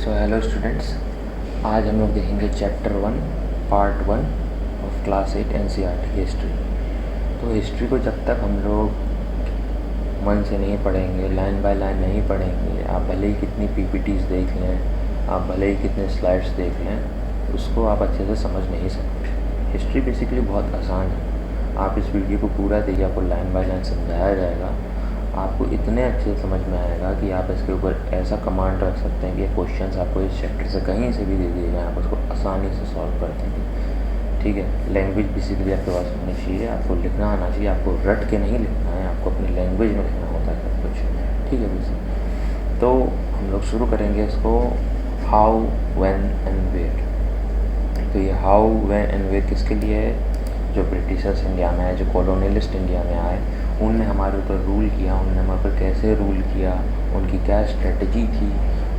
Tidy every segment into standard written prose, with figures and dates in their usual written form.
So hello students, आज हम लोग देखेंगे chapter 1 part 1 of class 8 NCERT history. तो हिस्ट्री को जब तक हम लोग मन से नहीं पढ़ेंगे, लाइन बाय लाइन नहीं पढ़ेंगे, आप भले ही कितनी पीपीटीज देख लें, आप भले ही कितने स्लाइड्स देख लें, उसको आप अच्छे से समझ नहीं सकते। हिस्ट्री बेसिकली बहुत आसान है। आप इस वीडियो को पूरा देखिए, आपको लाइन बाय लाइन समझाया जाएगा, आपको इतने अच्छे से समझ में आएगा कि आप इसके ऊपर ऐसा कमांड रख सकते हैं कि क्वेश्चंस आपको इस चैप्टर से कहीं से भी दे दिए जाएँ, आप उसको आसानी से सॉल्व कर देंगे। ठीक है, लैंग्वेज बेसिकली आपके पास होनी चाहिए, आपको लिखना आना चाहिए, आपको रट के नहीं लिखना है, आपको अपनी लैंग्वेज में लिखना होता है सब कुछ। ठीक है बेसिक। तो हम लोग शुरू करेंगे इसको हाउ, व्हेन एंड वेयर। तो ये हाउ, व्हेन एंड वेयर किसके लिए है? जो ब्रिटिशर्स इंडिया में आए, जो कॉलोनियलिस्ट इंडिया में आए, उनने हमारे ऊपर रूल किया, उनने हमारे ऊपर कैसे रूल किया, उनकी क्या स्ट्रेटजी थी,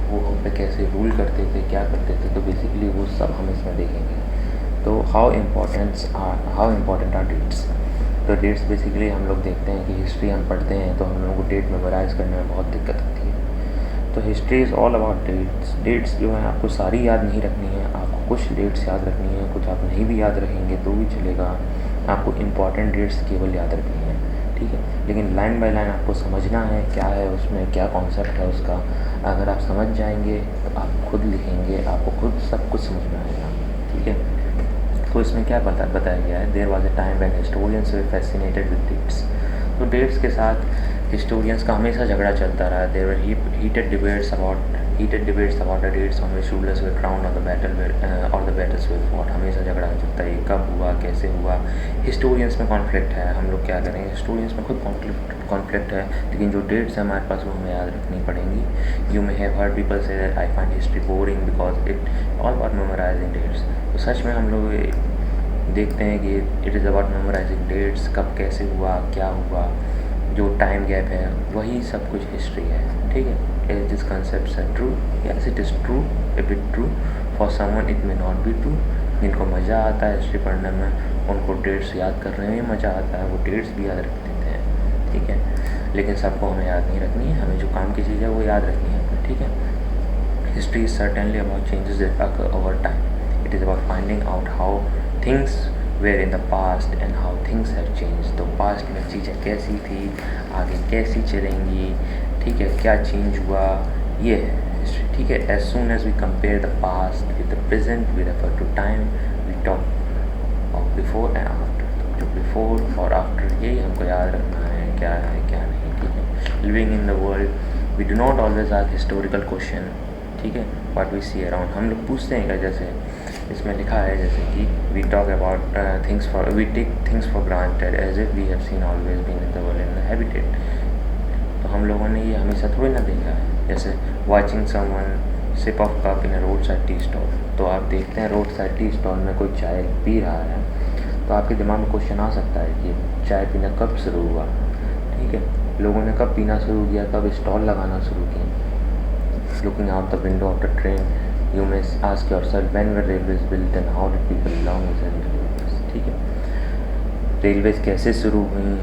वो हम पे कैसे रूल करते थे, क्या करते थे। तो बेसिकली वो सब हम इसमें देखेंगे। तो हाउ इम्पोर्टेंट आर डेट्स। तो डेट्स बेसिकली हम लोग देखते हैं कि हिस्ट्री हम पढ़ते हैं तो हम लोगों को डेट मेमोराइज़ करने में बहुत दिक्कत आती है। तो history is all about dates. Dates जो है आपको सारी याद नहीं रखनी है, आपको कुछ डेट्स याद रखनी है, कुछ आप नहीं भी याद रखेंगे तो भी चलेगा, आपको इम्पॉर्टेंट डेट्स केवल याद रखनी है। ठीक है, लेकिन लाइन बाय लाइन आपको समझना है क्या है उसमें, क्या कॉन्सेप्ट है उसका। अगर आप समझ जाएंगे तो आप खुद लिखेंगे, आपको खुद सब कुछ समझ में आएगा। ठीक है, तो इसमें क्या बताया गया है? There was a time when historians were fascinated with dates. तो डेट्स के साथ हिस्टोरियंस का हमेशा झगड़ा चलता रहा। There were heated debates about the dates on which rulers were crowned or the battles were fought। हमेशा झगड़ा चलता है, कब हुआ, कैसे हुआ। हिस्टोरियंस में कॉन्फ्लिक्ट है, हम लोग क्या करेंगे? हिस्टोरियंस में खुद कॉन्फ्लिक्ट है, लेकिन जो डेट्स हैं हमारे पास वो हमें याद रखनी पड़ेंगी। You may have heard people say that I find history boring because it all about memorising dates. तो सच में हम लोग देखते हैं कि it is about memorising dates, कब कैसे हुआ, क्या हुआ, जो टाइम गैप है, वही सब कुछ हिस्ट्री है। ठीक है, is this concept are true? Yes it is true. If it true for someone it may not be true. जिनको मज़ा आता है हिस्ट्री पढ़ने में, उनको डेट्स याद करने में मज़ा आता है, वो डेट्स भी याद रख देते हैं। ठीक है, लेकिन सबको हमें याद नहीं रखनी है, हमें जो काम की चीज़ है वो याद रखनी है। ठीक है, history is certainly about changes that occur over time. It is about finding out how things were in the past and how things have change. तो पास्ट में चीज़ें कैसी थी, आगे कैसी चलेंगी, ठीक है, क्या चेंज हुआ, ये है हिस्ट्री। ठीक है, as soon as we compare the past with the present we refer to time, we talk of before and after. जो बिफोर और आफ्टर यही हमको याद रखना है, क्या नहीं। ठीक है, living in the world we do not always ask historical question. ठीक है, व्हाट वी सी अराउंड, हम लोग पूछते हैं क्या? जैसे इसमें लिखा है, जैसे कि we talk about we take things for granted as if we have seen always been in the world in the habitat. तो हम लोगों ने ये हमेशा थोड़ी ना देखा है। जैसे watching someone sip of cup in a road side tea stall. तो आप देखते हैं रोड साइड टी स्टॉल में कोई चाय पी रहा है, तो आपके दिमाग में क्वेश्चन आ सकता है कि चाय पीना कब शुरू हुआ। ठीक है, लोगों ने कब पीना शुरू किया, कब स्टॉल लगाना शुरू किया। Looking out the window of the train you may ask yourself when were railways built and how did people long in railways. ठीक है, रेलवेज कैसे शुरू हुई,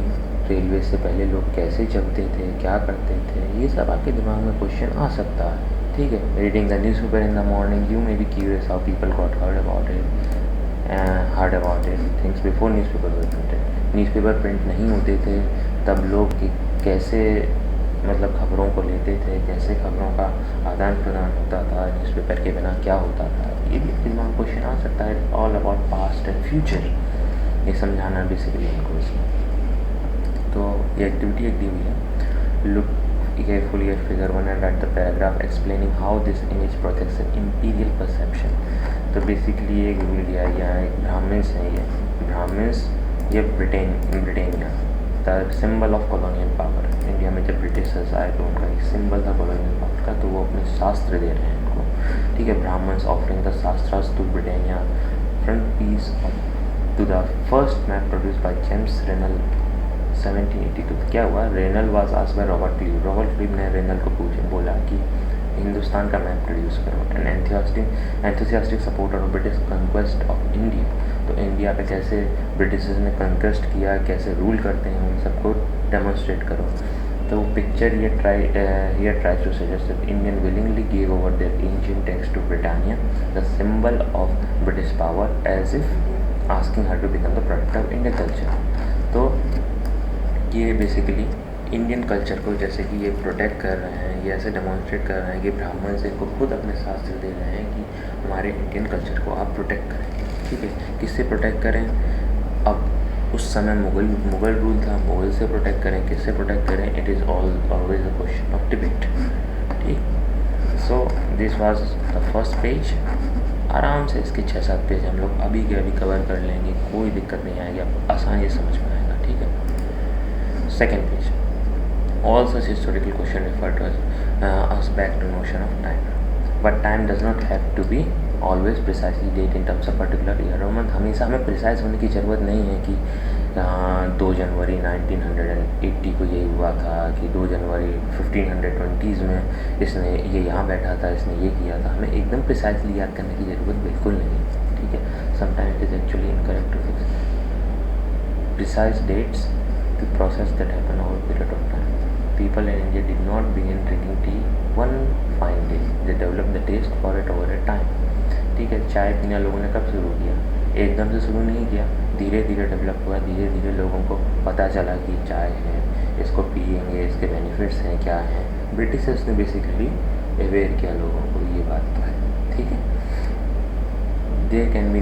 रेलवे से पहले लोग कैसे चलते थे, क्या करते थे, ये सब आपके दिमाग में क्वेश्चन आ सकता है। ठीक है, reading the newspaper in the morning you may be curious how people got heard about it things before newspaper were printed. Newspaper print नहीं होते थे तब लोग कैसे मतलब खबरों को लेते थे, कैसे खबरों का आदान प्रदान होता था, न्यूज़पेपर के बिना क्या होता था, ये भी दिमाग में क्वेश्चन आ सकता है। All about past and future, ये समझाना बेसिकली हमको इसमें। तो ये एक्टिविटी एक दी हुई है। Look carefully at figure 1 and write the paragraph explaining how this image protects an imperial perception. तो बेसिकली ये रूल दिया गया है, ब्राह्मण्स हैं, ये ब्राह्मण्स, ये Britannia the symbol of colonial power. India में जब ब्रिटिशर्स आए तो उनका एक सिंबल था कॉलोनियल पावर का, तो वो अपने शास्त्र दे रहे हैं इनको। ठीक है, Brahmans offering the shastras to Britannia frontispiece to the first map produce by James Rennel 1782। क्या हुआ? Rennel was asked by Robert Clive. Robert Clive ने रेनल को बोला कि हिंदुस्तान का मैप प्रोड्यूस करो। An enthusiastic supporter of British conquest of India. तो India पे कैसे ब्रिटिशर्स ने कंक्वेस्ट किया, कैसे रूल करते हैं, उन सबको डेमोन्स्ट्रेट करो। तो picture here tries to suggest that Indian willingly gave over their ancient text to Britannia, the symbol of British power, as if asking her to become the product of Indian culture. तो ये basically Indian culture को जैसे कि ये protect कर रहे हैं, ये ऐसे डेमोन्स्ट्रेट कर रहे हैं कि ब्राह्मण से इनको खुद अपने शास्त्र दे रहे हैं कि हमारे इंडियन कल्चर को आप प्रोटेक्ट करें। ठीक है, किससे प्रोटेक्ट करें? अब उस समय मुग़ल रूल था, मुग़ल से प्रोटेक्ट करें, किससे प्रोटेक्ट करें? It is always a question of debate. ठीक, so this was the first page. आराम से इसके 6-7 पेज हम लोग अभी के अभी कवर कर लेंगे, कोई दिक्कत नहीं आएगी, आपको आसानी से समझ में आएगा। ठीक है, second page, all such historical question refer to us back to notion of time, but time does not have to be always precisely date in terms of particular year or month। हमेशा हमें precise होने की ज़रूरत नहीं है कि 2 जनवरी 1980 को ये हुआ था, कि 2 जनवरी 1520s में इसने ये यहाँ बैठा था, इसने ये किया था। हमें एकदम प्रिसाइजली याद करने की ज़रूरत बिल्कुल नहीं है। ठीक है, sometime it is actually incorrect to fix precise dates to process that happen over a period of time. People in India did not begin drinking tea one fine day. They developed the taste for it over a time. ठीक है, चाय पीना लोगों ने कब शुरू किया? एकदम से शुरू नहीं किया, धीरे धीरे डेवलप हुआ, धीरे धीरे लोगों को पता चला कि चाय है, इसको पियेंगे, इसके बेनिफिट्स हैं, क्या हैं। ब्रिटिशर्स ने बेसिकली अवेयर किया लोगों को, ये बात तो है। ठीक है, there can be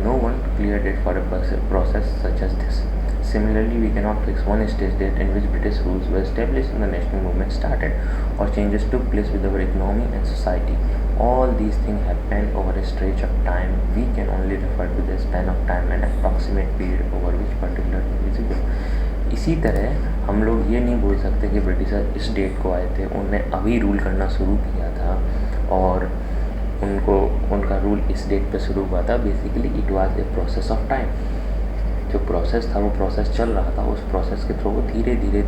no one clear date for a process such as this. Similarly, we cannot fix one stage date in which British rules were established and the national movement started, or changes took place with our economy and society. All these things happen over a stretch of time. We can only refer to the span of time and approximate period over which particular thing is visible. इसी तरह हम लोग ये नहीं बोल सकते कि britisher इस डेट को आए थे, उनने अभी रूल करना शुरू किया था और उनका रूल इस डेट पे शुरू हुआ था। Basically it was a process of time. जो प्रोसेस था वो प्रोसेस चल रहा था, उस प्रोसेस के थ्रू वो धीरे धीरे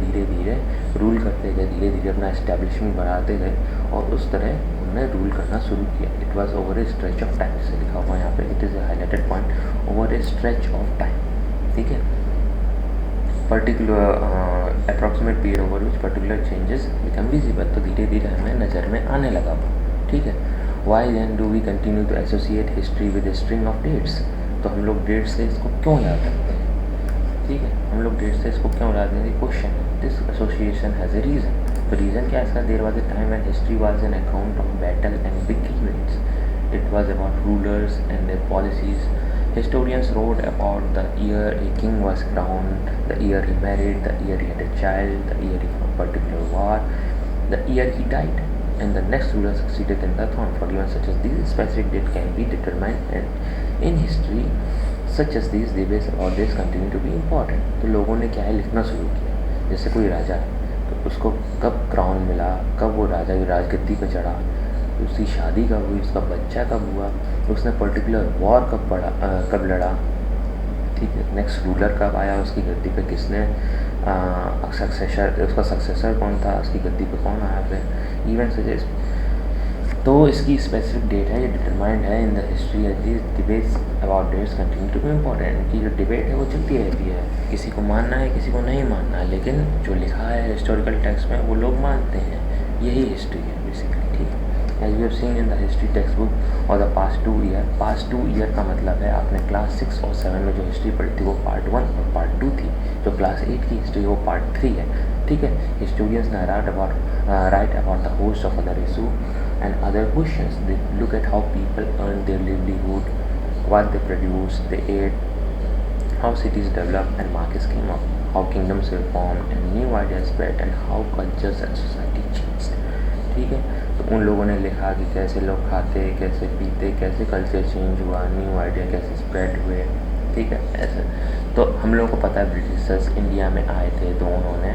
रूल करते गए, धीरे धीरे अपना एस्टेब्लिशमेंट बढ़ाते गए और उस तरह उन्होंने रूल करना शुरू किया। It was over A stretch of time से लिखा हुआ यहाँ पे, it is a highlighted point, over A stretch of time. ठीक है, particular approximate period over which particular changes become visible. तो धीरे धीरे हमें नज़र में आने लगा वो। ठीक है, why then do we continue to associate history with a string of dates. तो हम लोग डेट से इसको क्यों याद रखते हैं? ठीक है, हम लोग डेट से इसको क्यों याद रखते हैं? Question, this association has a reason. तो रीज़न क्या है इसका? There was a time when history was an account of battle and big events. It was about rulers and their policies. Historians wrote about the year a king was crowned, the year he married, the year he had a child, the year he fought a particular war, the year he died, and the next ruler succeeded in the throne. For even such as these, specific date can be determined, and in history, such as these debates about this continue to be important. तो लोगों ने क्या है लिखना शुरू किया, जैसे कोई राजा है तो उसको कब क्राउन मिला, कब वो राजा की राजगद्दी पर चढ़ा, उसकी शादी कब हुई, उसका बच्चा कब हुआ, उसने पर्टिकुलर वॉर कब लड़ा। ठीक है, नेक्स्ट रूलर कब आया उसकी गद्दी पे, किसने उसका सक्सेसर कौन था, उसकी गद्दी पे कौन आया फिर, इवन सजेस्ट। तो इसकी स्पेसिफिक डेट है, ये डिटरमाइंड है in the history. This debates about dates continue to be important. इनकी जो डिबेट है वो चलती रहती है, किसी को मानना है किसी को नहीं मानना है, लेकिन जो लिखा है हिस्टोरिकल टेक्स्ट में वो लोग मानते हैं। यही हिस्ट्री है बेसिकली। ठीक है, as we have seen in the history text book और the past 2 year. Past 2 year का मतलब है आपने क्लास 6 और 7 में जो हिस्ट्री पढ़ी थी वो पार्ट 1 और पार्ट 2 थी। जो क्लास 8 की हिस्ट्री वो पार्ट 3 है। ठीक है, historians right about the host of other issue and other questions. They look at how people earn their livelihood, what they produce, they ate, how cities develop and mark a scheme of how kingdoms were formed and new ideas spread and how cultures and society changed. ठीक है, तो उन लोगों ने लिखा कि कैसे लोग खाते, कैसे पीते, कैसे कल्चर चेंज हुआ, न्यू आइडिया कैसे स्प्रेड हुए। ठीक है, ऐसे तो हम लोगों को पता है ब्रिटिशर्स इंडिया में आए थे तो उन्होंने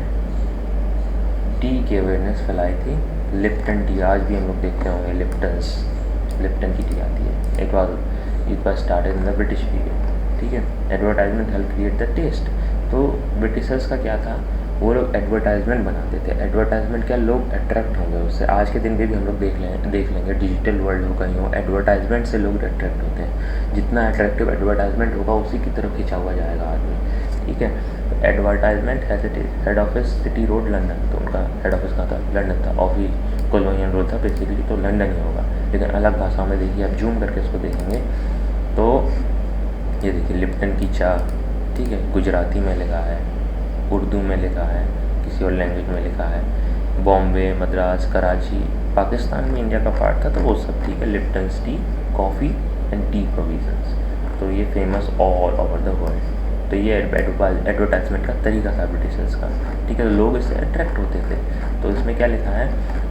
टी की अवेयरनेस फैलाई थी। लिप्टन टी आज भी हम लोग देखते होंगे, लिप्टन की टी आती है। It was started in the British period. ठीक है, advertisement help create the taste. तो ब्रिटिशर्स का क्या था, वो लोग एडवर्टाइजमेंट बनाते थे। एडवर्टाइजमेंट क्या, लोग अट्रैक्ट होंगे उससे। आज के दिन भी हम लोग देख लेंगे, डिजिटल वर्ल्ड हो कहीं हो, एडवर्टाइजमेंट से लोग अट्रैक्ट होते हैं। जितना अट्रैक्टिव एडवर्टाइजमेंट होगा उसी की तरफ खिंचा हुआ जाएगा आदमी। ठीक है, तो advertisement has it head office city road London, तो उनका हेड ऑफिस कहाँ था? लंदन था। ऑफिस कॉलोनियल रोड था बेसिकली, तो लंदन ही होगा, लेकिन अलग भाषा में देखिए, आप जूम करके इसको देखेंगे तो ये देखिए लिप्टन की चाय, ठीक है, गुजराती में लिखा है, उर्दू में लिखा है, किसी और लैंग्वेज में लिखा है, बॉम्बे, मद्रास, कराची, पाकिस्तान में इंडिया का पार्ट था, तो वो सब ठीक है। Lipton's tea, coffee and tea provisions, तो ये famous all over the world. तो ये एडवर्टाइजमेंट का तरीका था ब्रिटिशर्स का, ठीक है, लोग इससे अट्रैक्ट होते थे। तो इसमें क्या लिखा है?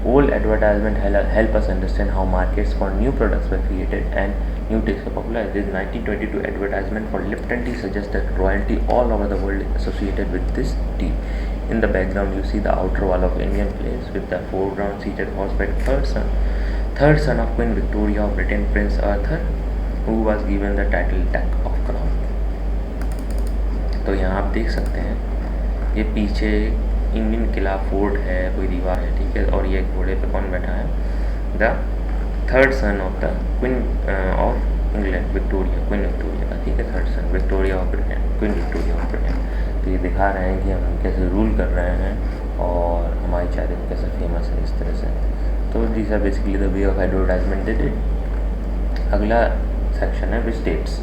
Old advertisement help us understand how markets for new products were created and new teas were popular. This 1922 advertisement for Lipton tea suggests that royalty all over the world is associated with this tea. In the background, you see the outer wall of Indian Place, with the foreground seated horseback third son of Queen Victoria of Britain, Prince Arthur, who was given the title Duck of Crown. तो यहाँ आप देख सकते हैं, ये पीछे Indian किला fort है, कोई दीवार है, ठीक है, और ये घोड़े पे कौन बैठा है? The third son of the queen of England, Victoria, Queen Victoria का, ठीक है, third son, Victoria of Britain, Queen Victoria of Britain. तो ये दिखा रहे हैं कि हम कैसे रूल कर रहे हैं और हमारी चाय कैसे फेमस है इस तरह से। तो this are basically the way of advertisement did it. अगला सेक्शन है states.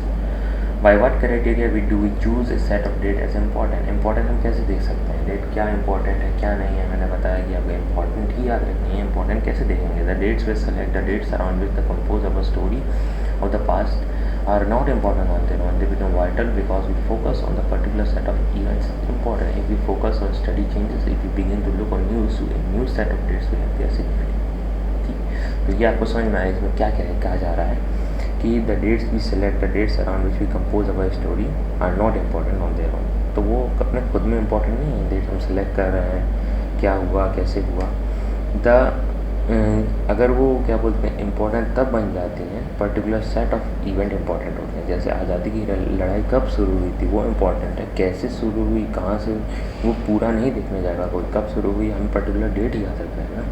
By what criteria we choose a set of date as important. Important हम कैसे देख सकते हैं? डेट क्या इंपॉर्टेंट है क्या नहीं है, मैंने बताया कि आपको इंपॉर्टेंट ही याद रखनी है। इंपॉर्टेंट कैसे देखेंगे? The dates will select the dates around which the compose of a story of the past are not important on their own. They become vital because we focus on the particular set of events important. If we focus on study changes, if we begin to look on news, a new set of dates will have their significance. ठीक, तो ये आपको समझ में आया इसमें क्या क्या कहा जा रहा है कि the dates we select, the dates around which we compose our story are not important on their own. तो वो अपने खुद में इम्पॉर्टेंट नहीं है, डेट हम सेलेक्ट कर रहे हैं, क्या हुआ, कैसे हुआ। अगर वो क्या बोलते हैं इम्पोर्टेंट तब बन जाती हैं, particular set of event important होते हैं। जैसे आज़ादी की लड़ाई कब शुरू हुई थी वो इम्पॉर्टेंट है, कैसे शुरू हुई, कहाँ से, वो पूरा नहीं देखने जाएगा कोई, कब शुरू हुई, हमें पर्टिकुलर डेट ही याद रखना है ना।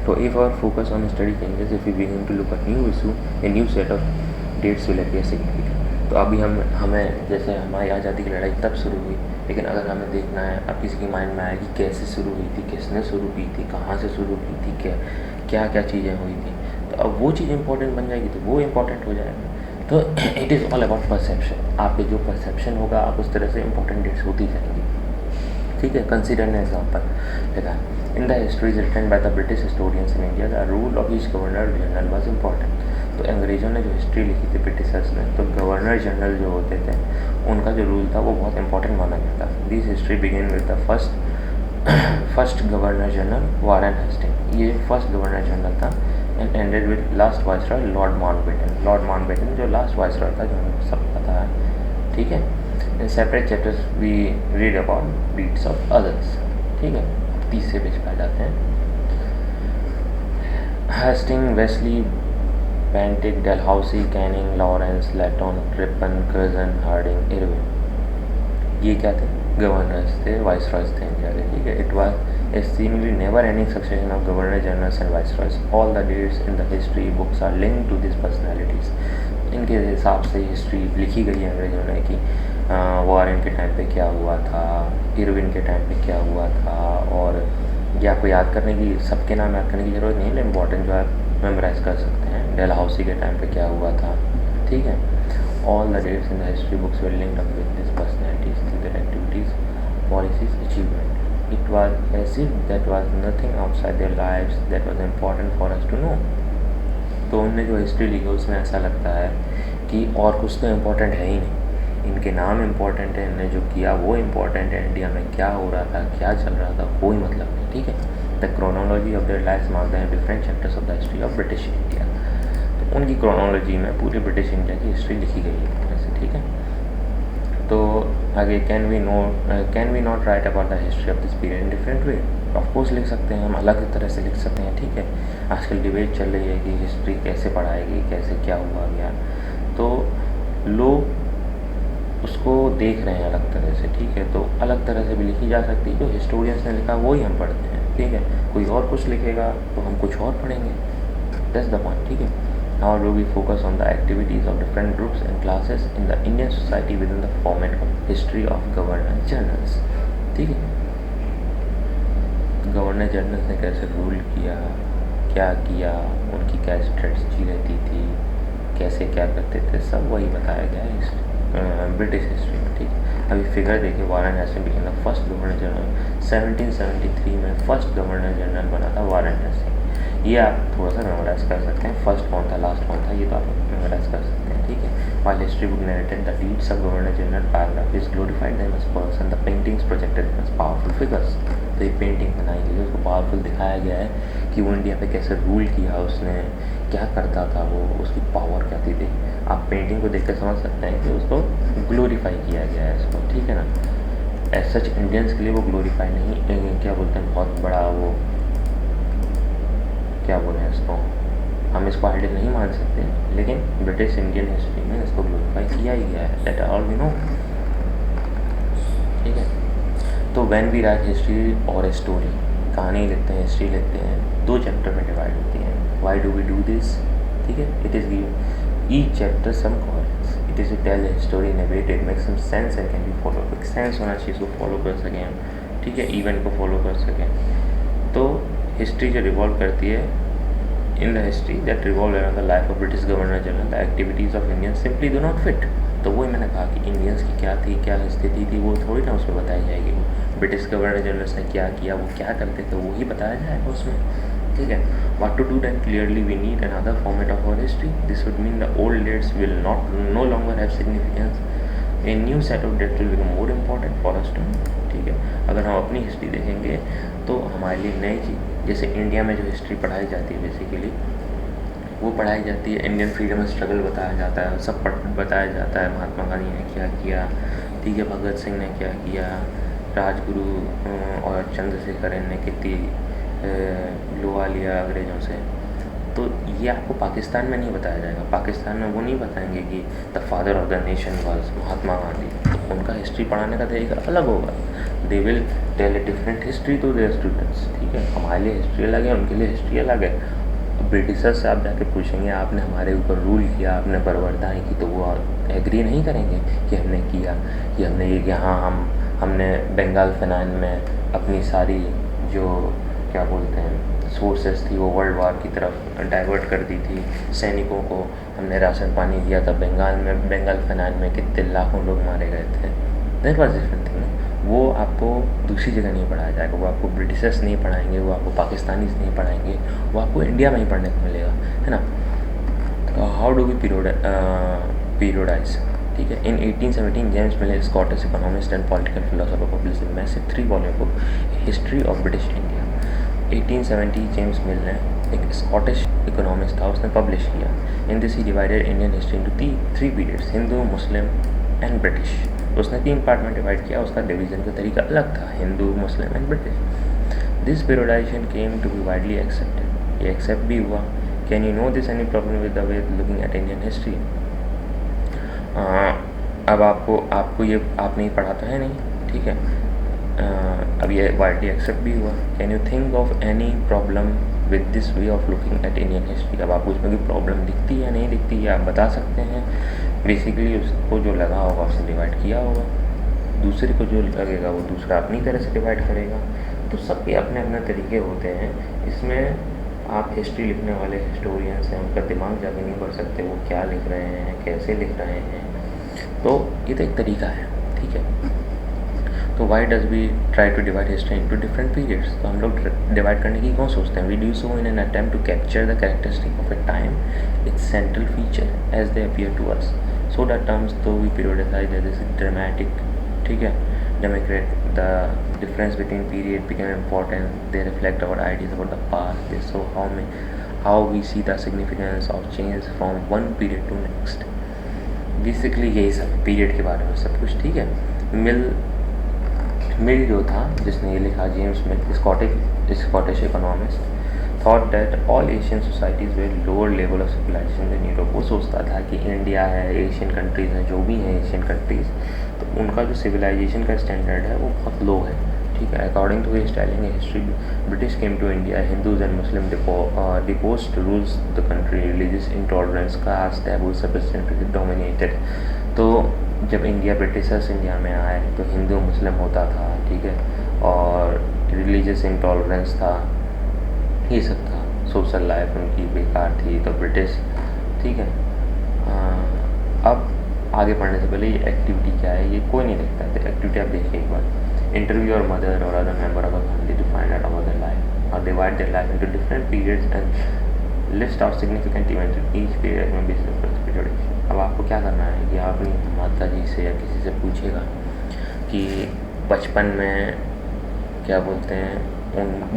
तो if our focus on study changes, if we begin to look at new issue, a new set of dates will appear significant. तो अभी हमें जैसे हमारी आज़ादी की लड़ाई तब शुरू हुई, लेकिन अगर हमें देखना है, अब किसी के माइंड में आया कि कैसे शुरू हुई थी, किसने शुरू की थी, कहाँ से शुरू की थी, क्या क्या चीज़ें हुई थी, तो अब वो चीज़ इंपॉर्टेंट बन जाएगी, तो वो इम्पॉर्टेंट हो जाएगा। तो it is all about perception. आपके जो परसेप्शन होगा, आप उस तरह से इंपॉर्टेंट डेट्स होती जाएंगी, ठीक है। कंसिडर एन एग्जाम्पल लिखा, in the histories written by the British historians in India, the rule of each governor general was important. तो अंग्रेज़ों ने जो हिस्ट्री लिखी थी ब्रिटिशर्स ने, तो गवर्नर जनरल जो होते थे उनका जो रूल था वो बहुत इंपॉर्टेंट माना गया था। This history begin with the first governor general Warren Hasting, ये फर्स्ट गवर्नर जनरल था, and ended with last viceroy lord Mountbatten. Lord Mountbatten जो लास्ट वाइसरॉय था, जो हमें सब पता है, ठीक है। In separate chapters we read about deeds of others, ठीक है। तीसरे पेज पर जाते हैं। Hasting, Wellesley, Bentinck, Dalhousie, Canning, Lawrence, Lytton, Ripon, Curzon, Hardinge, Irwin, ये क्या थे? गवर्नर्स थे, वाइसरॉयज थे इंडिया के, ठीक है। It was a seemingly never ending succession of governor generals and viceroys. All the dates in the history books are linked to this personalities. इनके हिसाब से हिस्ट्री लिखी गई है अंग्रेजों ने कि वारेन के टाइम पे क्या हुआ था, इरविन के टाइम पे क्या हुआ था, और ये आपको याद करने की, सबके नाम याद करने की ज़रूरत नहीं है, इंपॉर्टेंट जो आप मेमोराइज कर सकते हैं। डलहाउसी के टाइम पे क्या हुआ था, ठीक है। All the dates in the history books were linked up with this personalities through their activities, policies, achievement. It was as if that was nothing outside their lives that was important for us to know. तो उनने जो history लिखी उसमें ऐसा लगता है कि और कुछ तो इम्पोर्टेंट है ही नहीं, इनके नाम इम्पोर्टेंट है, इनने जो किया वो इम्पोर्टेंट है, इंडिया में क्या हो रहा था, क्या चल रहा था, कोई मतलब नहीं, ठीक है। The chronology of their lives mark the different chapters of the history of British India. तो उनकी क्रोनोलॉजी में पूरी ब्रिटिश इंडिया की हिस्ट्री लिखी गई है एक तरह से, ठीक है। तो आगे, can we not write about the history of this period in different way? Of course लिख सकते हैं, हम अलग तरह से लिख सकते हैं, ठीक है। आजकल डिबेट चल रही है कि हिस्ट्री कैसे पढ़ाएगी, कैसे क्या हुआ गया, तो लोग उसको देख रहे हैं अलग तरह से, ठीक है। तो अलग तरह से भी लिखी जा सकती है, जो हिस्टोरियंस ने लिखा वही हम पढ़ते हैं, ठीक है। कोई और कुछ लिखेगा तो हम कुछ और पढ़ेंगे, दैट्स द पॉइंट, ठीक है। Now do we focus on the activities of different groups and classes in the Indian society within the format of history of governor generals. ठीक है, गवर्नर जनरल ने कैसे रूल किया, क्या किया, उनकी क्या स्ट्रेटजी रहती थी, कैसे क्या करते थे, सब वही बताया गया है ब्रिटिश हिस्ट्री में। ठीक है, अभी फिगर देखिए, Warren Hasting became the first governor general. 1773 में फर्स्ट गवर्नर जनरल बना था वारन हेस्टिंग। ये आप थोड़ा सा मेमोराइज कर सकते हैं, फर्स्ट कौन था लास्ट कौन था ये तो आप मेमोराइज कर सकते हैं। ठीक है, while history book narrated the deeds of governor general, biographies glorified them as person, the paintings projected them as powerful figures. तो ये पेंटिंग बनाई गई है, उसको पावरफुल दिखाया गया है कि वो इंडिया पे कैसे रूल किया, उसने क्या करता था, वो उसकी पावर क्या थी। आप पेंटिंग को देख कर समझ सकते हैं कि उसको ग्लोरीफाई किया गया है इसको। ठीक है ना, एज सच इंडियंस के लिए वो ग्लोरीफाई नहीं, क्या बोलते हैं, बहुत बड़ा वो क्या बोले इसको, हम इसको आइडियल नहीं मान सकते, लेकिन ब्रिटिश इंडियन हिस्ट्री में इसको ग्लोरीफाई किया ही गया है, दैट ऑल वी नो। ठीक है, तो व्हेन वी राइट हिस्ट्री और स्टोरी, कहानी लिखते हैं, हिस्ट्री लिखते हैं, 2 चैप्टर में डिवाइड होती हैं। Why do we do this? ठीक है, it is given each chapter some college, it is to tell a story narrated make some sense and can be follow. एक सेंस होना चाहिए, इसको फॉलो कर सकें हम। ठीक है, इवेंट को फॉलो कर सकें। तो हिस्ट्री जो रिवॉल्व करती है, in the history that revolve around the life of British governor general, the activities of Indians simply do not fit. तो वही मैंने कहा कि इंडियंस की क्या थी, क्या स्थिति थी, वो थोड़ी ना उसमें बताई जाएगी। वो ब्रिटिश गवर्नर जनरल्स ने क्या किया, वो क्या करते थे, वो ही बताया जाएगा उसमें। ठीक है, what to do then clearly we need another format of our history. This would mean the old dates will not no longer have significance, a new set of dates will become more important for us too. ठीक है, अगर हम अपनी history देखेंगे तो हमारे लिए नई चीज़, जैसे इंडिया में जो हिस्ट्री पढ़ाई जाती है बेसिकली वो पढ़ाई जाती है, इंडियन फ्रीडम स्ट्रगल बताया जाता है, सब बताया जाता है, महात्मा गांधी ने क्या किया, ठीक है, भगत सिंह ने क्या किया, राजगुरु और चंद्रशेखर ने कितनी लोहा लिया अंग्रेज़ों से। तो ये आपको पाकिस्तान में नहीं बताया जाएगा, पाकिस्तान में वो नहीं बताएंगे कि the father of the nation was Mahatma Gandhi. तो उनका हिस्ट्री पढ़ाने का तरीका अलग होगा, they will tell a different history to their students. ठीक है, हमारे लिए हिस्ट्री अलग है, उनके लिए हिस्ट्री अलग है। ब्रिटिशर्स से आप जाके पूछेंगे आपने हमारे ऊपर रूल किया, आपने बर्बरताएँ की, तो वो एग्री नहीं करेंगे कि हमने किया, कि हमने ये यहाँ हमने बंगाल फिनाइन में अपनी सारी जो क्या बोलते हैं सोर्सेस थी वो वर्ल्ड वार की तरफ डाइवर्ट कर दी थी, सैनिकों को हमने राशन पानी दिया था बंगाल में, बंगाल फिनाइन में कितने लाखों लोग मारे गए थे। That was different thing. वो आपको दूसरी जगह नहीं पढ़ाया जाएगा, वो आपको ब्रिटिशर्स नहीं पढ़ाएंगे, वो आपको पाकिस्तानीज नहीं पढ़ाएंगे, वो आपको इंडिया में ही पढ़ने को मिलेगा, है ना। How do we periodize? ठीक है, in 1817 James Mill Scottish economist and political philosopher publish the massive 3 volume book history of British India. 1870 James Mill ने एक स्कॉटिश इकोनॉमिस्ट था, उसने पब्लिश किया। In this he divided Indian history into 3 periods, Hindu, Muslim and British. उसने 3 part में divide किया, उसका division का तरीका अलग था, Hindu, Muslim and British. This periodization came to be widely accepted, ये एक्सेप्ट भी हुआ। Can you know this any problem with the way looking at Indian history? अब आपको ये आपने ही पढ़ा तो है नहीं, ठीक है, अब ये वाइडली एक्सेप्ट भी हुआ। Can you think of any problem with this way of looking at Indian history? अब आपको इसमें कोई प्रॉब्लम दिखती है या नहीं दिखती है आप बता सकते हैं। बेसिकली उसको जो लगा होगा उसने डिवाइड किया होगा, दूसरे को जो लगेगा वो दूसरा अपनी तरह से डिवाइड करेगा। तो सबके अपने अपने तरीके होते हैं। इसमें आप हिस्ट्री लिखने वाले हिस्टोरियंस हैं, उनका दिमाग जाके नहीं पढ़ सकते वो क्या लिख रहे हैं, कैसे लिख रहे हैं। तो ये तो एक तरीका है, ठीक है। तो why does we try to divide history into different periods? तो हम लोग डिवाइड करने की क्यों सोचते हैं? We do so in an attempt to capture the characteristic of a time, its central feature as they appear to us. So the terms though we periodise as dramatic, ठीक है, democrat, the difference between period become important, they reflect our ideas about the past, they show how we see the significance of change from one period to next. Basically यही सब period के बारे में सब कुछ, ठीक है। मिल जो था जिसने ये लिखा, James Mill, Scottish economist, thought that all Asian societies were lower level of civilisation than Europe. वो सोचता था कि इंडिया है, एशियन कंट्रीज़ हैं, जो भी हैं एशियन कंट्रीज़, तो उनका जो सिविलाइजेशन का स्टैंडर्ड है वो बहुत लो है, ठीक है। According to his telling history, British came to India, Hindus and Muslim deposed rules the country, religious intolerance, caste taboo sufficiently dominated. तो जब ब्रिटिशर्स इंडिया में आए तो हिंदू मुस्लिम होता था, ठीक है, और रिलीजियस इंटॉलरेंस था, ये सब था, सोशल लाइफ उनकी बेकार थी, तो ब्रिटिश, ठीक है। अब आगे पढ़ने से पहले ये एक्टिविटी क्या है ये कोई नहीं देखता है, एक्टिविटी आप देखिए एक बार। इंटरव्यू योर मदर और other member of the family to find out about their life और divide their life into different periods and list out significant events in each period में बेसिस पर पीरियड। अब आपको क्या करना है कि आप अपनी माता जी से या किसी से पूछेगा कि बचपन में क्या बोलते हैं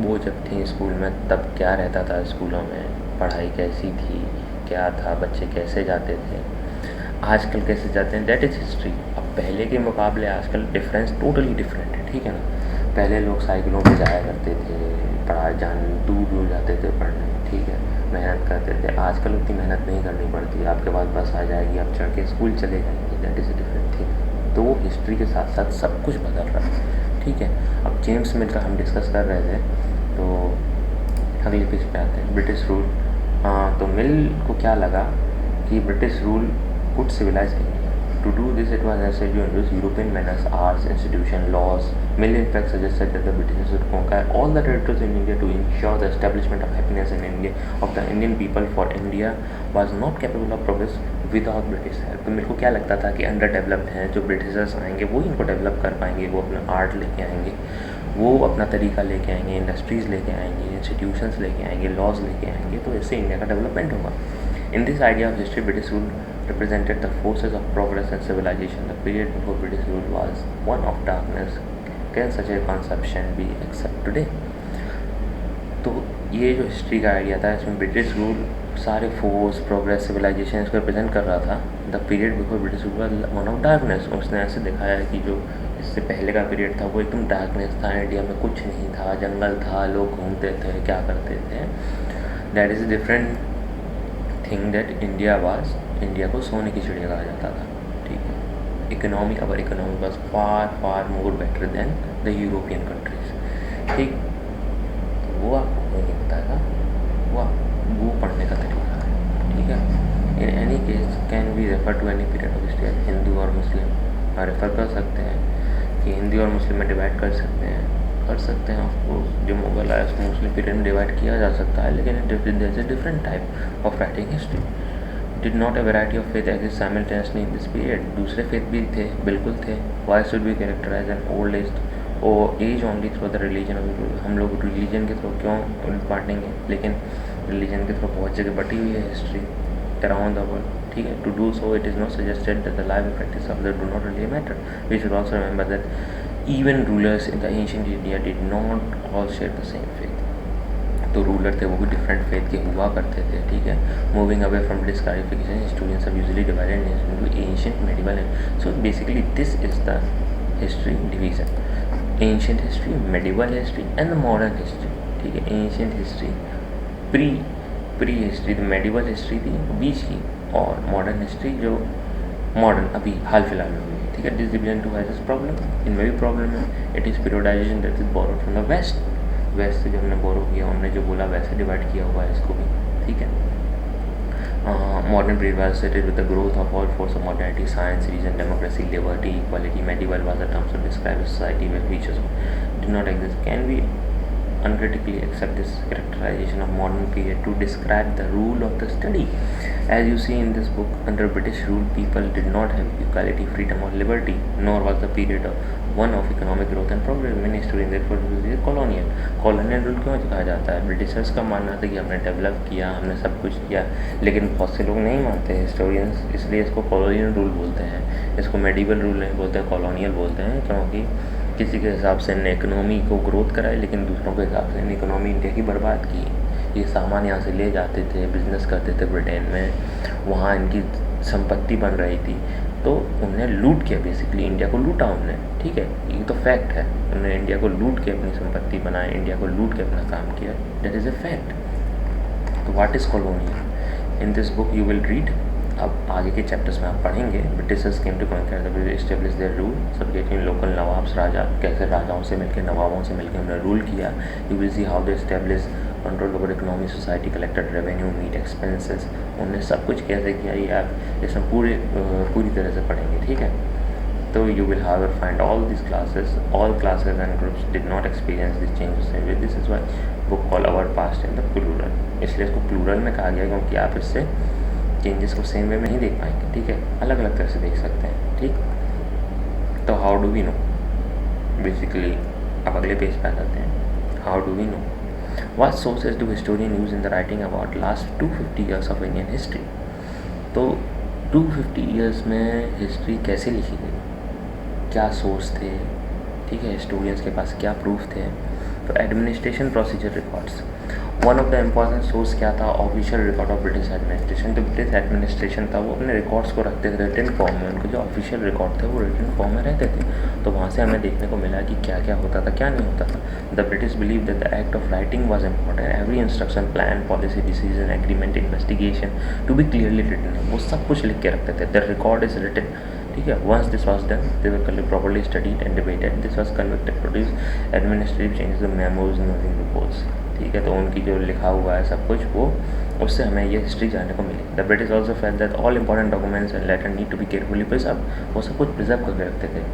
वो जब थी स्कूल में तब क्या रहता था, स्कूलों में पढ़ाई कैसी थी, क्या था, बच्चे कैसे जाते थे, आजकल कैसे जाते हैं, दैट इज़ हिस्ट्री। अब पहले के मुकाबले आजकल डिफरेंस टोटली डिफरेंट है, ठीक है ना। पहले लोग साइकिलों पे जाया करते थे, दूर दूर जाते थे पढ़ने, ठीक है, मेहनत करते थे। आजकल उतनी मेहनत नहीं करनी पड़ती, आपके पास बस आ जाएगी, आप चढ़ के स्कूल चले जाएंगे, that is a different thing. तो वो हिस्ट्री के साथ साथ सब कुछ बदल रहा है, ठीक है। अब जेम्स मिल का हम डिस्कस कर रहे थे, तो अगले पेज पे आते हैं, ब्रिटिश रूल। तो मिल को क्या लगा कि British rule could civilize India. To do this, it was necessary to introduce European manners, arts, institutions, laws. Mill in fact suggested that the British should conquer all the territories in India to ensure the establishment of happiness in India of the Indian people, for India was not capable of progress without British help. तो मेरे को क्या लगता था कि under developed हैं, जो Britishers आएंगे वो इनको डेवलप कर पाएंगे, वो अपना आर्ट लेके आएंगे, वो अपना तरीका लेके आएंगे, इंडस्ट्रीज़ लेके आएंगे, इंस्टीट्यूशंस लेके आएंगे, लॉज लेके आएंगे, तो इससे इंडिया का डेवलपमेंट होगा। In this idea of history, British rule represented the forces of progress and civilization. The period before British rule was one of darkness. Can such a conception be accepted today? तो ये जो history का idea था, इसमें British rule सारे force, progress, civilisation इसको represent कर रहा था। The period before British rule was one of darkness. उसने ऐसे दिखाया है कि जो इससे पहले का पीरियड था वो एकदम डार्कनेस था, इंडिया में कुछ नहीं था, जंगल था, लोग घूमते थे, क्या करते थे। That is different thing that India को सोने की चिड़िया कहा जाता था, ठीक है। Economy, our economy was far more better than the European countries, ठीक। वो आपको कोई नहीं बताएगा, वो पढ़ने का तरीका है, ठीक है। In any case can we refer to any period of history, Hindu और मुस्लिम रेफ़र कर सकते हैं कि हिंदू और मुस्लिम में डिवाइड कर सकते हैं ऑफकोर्स। जो मुगल आया उसको मुस्लिम पीरियड में डिवाइड किया जा सकता है, लेकिन there is a different type of writing history. Did not a variety of faith exist simultaneously in this period. दूसरे फेथ भी थे, बिल्कुल थे। Why should be characterise an old age only through the religion of, हम लोग religion के through क्यों बांटेंगे, लेकिन रिलीजन के थ्रू बहुत जगह बटी हुई है हिस्ट्री अराउंड द वर्ल्ड, ठीक है। To do so it is not suggested that the life and practice of the do not really matter. We should also remember that even rulers in the ancient India did not all share the same faith. तो ruler थे वो भी different faith के हुआ करते थे, ठीक है। Moving away from this clarification, historians have usually divided into ancient, medieval and, so basically this is the history division, ancient history, medieval history and the modern history, ठीक है। Ancient history pre history, the medieval history थी बीच की, और modern history जो modern अभी हाल फिलहाल में हुई, ठीक है। This division too has this problem, इनमें भी प्रॉब्लम है। It is periodisation that is borrowed from the west से जो हमने बोरो किया, हमने जो बोला वैसे डिवाइड किया हुआ है इसको भी, ठीक है। Modern period was seated with the growth of all force of modernity, science, reason, democracy, liberty, equality. Medieval was the terms to describe society where features did not exist. Can we uncritically accept this characterization of modern period to describe the rule of the study? As you see in this book, under British rule, people did not have equality, freedom or liberty, nor was the period one of economic growth and progress. Many historians therefore use it colonial rule क्यों कहा जाता है? Britishers का मानना था कि हमने develop किया, हमने सब कुछ किया, लेकिन बहुत से लोग नहीं मानते हिस्टोरियंस, इसलिए इसको कॉलोनियल रूल बोलते हैं, इसको मेडिवल रूल नहीं बोलते हैं, कॉलोनियल बोलते हैं, क्योंकि किसी के हिसाब से ने इकोनॉमी को ग्रोथ कराई, लेकिन दूसरों के हिसाब से इकोनॉमी इंडिया की बर्बाद की। ये सामान यहाँ से ले जाते थे, बिज़नेस करते थे ब्रिटेन में, वहाँ इनकी संपत्ति बन रही थी, तो उन्हें लूट किया, बेसिकली इंडिया को लूटा उन्होंने, ठीक है। ये तो फैक्ट है, उन्होंने इंडिया को लूट के अपनी संपत्ति बनाई, इंडिया को लूट के अपना काम किया, दैट इज़ अ फैक्ट। तो what is colonial? In this book you will read अब आगे के चैप्टर्स में आप पढ़ेंगे Britishers came to conquer the British establish their rule, subjecting local nawabs raja, कैसे राजाओं से मिलकर नवाबों से मिलकर उन्होंने रूल किया। You will see how they establish control over economy, society, collected revenue, meet expenses, उन्होंने सब कुछ कैसे किया ये आप इसमें पूरी तरह से पढ़ेंगे, ठीक है। तो you will however find all classes and groups did not experience these changes same way. This is why book call our past in the plural, इसलिए इसको प्लूरल में कहा गया क्योंकि आप इससे चेंजेस को सेम वे में नहीं देख पाएंगे, ठीक है, अलग अलग तरह से देख सकते हैं, ठीक। तो how do we know, basically अब अगले पेज पे आ जाते हैं। How do we know, what sources do historian use in the writing about last 250 years of Indian history. तो 250 ईयर्स में हिस्ट्री कैसे लिखी गई, क्या सोर्स थे, ठीक है, हिस्टोरियंस के पास क्या प्रूफ थे। तो administration procedure records, one of the important source क्या था, official record of British administration. जो ब्रिटिश एडमिनिस्ट्रेशन था वो अपने रिकॉर्ड्स को रखते थे रिटन फॉर्म में, उनके जो ऑफिशियल रिकॉर्ड थे वो रिटन फॉर्म में रहते थे। तो वहाँ से हमें देखने को मिला कि क्या क्या होता था, क्या नहीं होता था। The British believe that the act of writing was important, every instruction, plan, policy, decision, agreement, investigation to be clearly written, वो सब कुछ लिख के रखते थे। द रिकॉर्ड इज रिटन, ठीक है। Once this was done they were properly studied and debated, this was converted produce administrative changes, memos, noting reports, ठीक है। तो उनकी जो लिखा हुआ है सब कुछ वो, उससे हमें ये हिस्ट्री जानने को मिली। The British also felt that all important documents and letter need to be carefully preserve, वो सब कुछ प्रिजर्व करके रखते थे।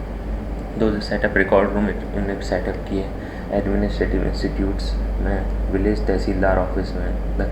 दो सेटअप रिकॉर्ड रूम उन्होंने सेटअप किए, एडमिनिस्ट्रेटिव इंस्टीट्यूट्स में, विलेज तहसीलदार ऑफिस में, द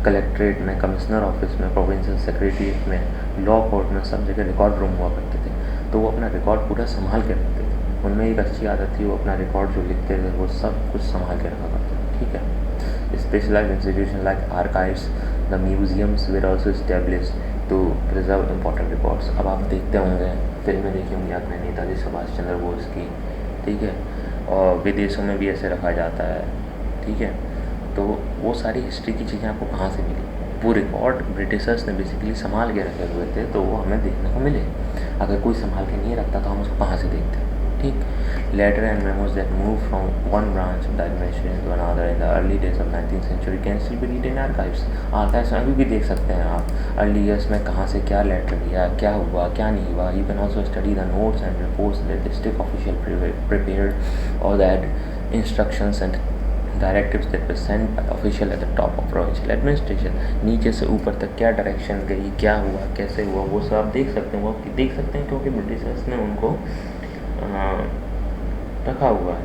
कलेक्ट्रेट में, कमिश्नर ऑफिस में, प्रोविंशियल सेक्रेटरीट में, लॉ कोर्ट में, सब जगह रिकॉर्ड रूम हुआ करते थे। तो वो अपना रिकॉर्ड पूरा संभाल के रखते थे। उनमें एक अच्छी आदत थी, वो अपना रिकॉर्ड जो लिखते थे वो सब कुछ संभाल के रखा करते थे, ठीक है। Specialised institution like archives, the museums were also established to preserve important records. अब आप देखते होंगे, फिल्में देखी होंगी आपने नेताजी सुभाष चंद्र बोस की, ठीक है, और विदेशों में भी ऐसे रखा जाता है, ठीक है। तो वो सारी हिस्ट्री की चीज़ें आपको कहाँ से मिली, वो रिकॉर्ड ब्रिटिशर्स ने बेसिकली संभाल के रखे हुए थे, तो वो हमें देखने को मिले। अगर कोई संभाल के नहीं रखता तो हम उसको कहाँ से देखते, ठीक। Letter and memos that move from one branch of the administration to another in the early days of 19th century can still be read in archives. Archives में अभी भी देख सकते हैं आप, अर्ली ईयर्स में कहाँ से क्या लेटर गया, क्या हुआ, क्या नहीं हुआ। You can also study the notes and reports that district official prepared और that instructions and directives that were sent by official at the top of provincial administration. नीचे से ऊपर तक क्या डायरेक्शन गई, क्या हुआ, कैसे हुआ, वो सब आप देख सकते हैं। वो देख सकते हैं क्योंकि ब्रिटिशर्स ने उनको रखा हुआ है,